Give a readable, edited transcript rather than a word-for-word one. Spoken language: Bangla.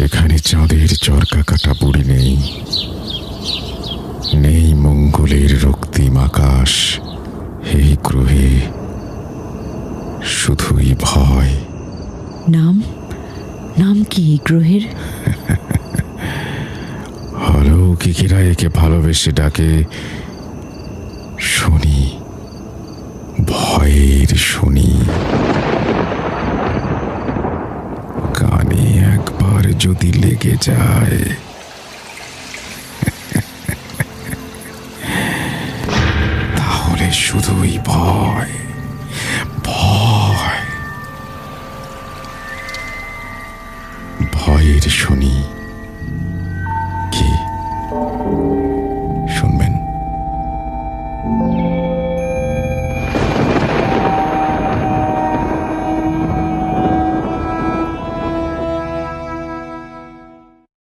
এখানে চাঁদের চরকা কাটা বুড়ি নেই, নেই মঙ্গলের রক্তিম আকাশ। এই গ্রহে শুধুই ভয়। নাম নাম কি এই গ্রহের? অলৌকিকেরা একে ভালোবেসে ডাকে শনি, ভয়ের শনি। কানে একবার যদি লেগে যায়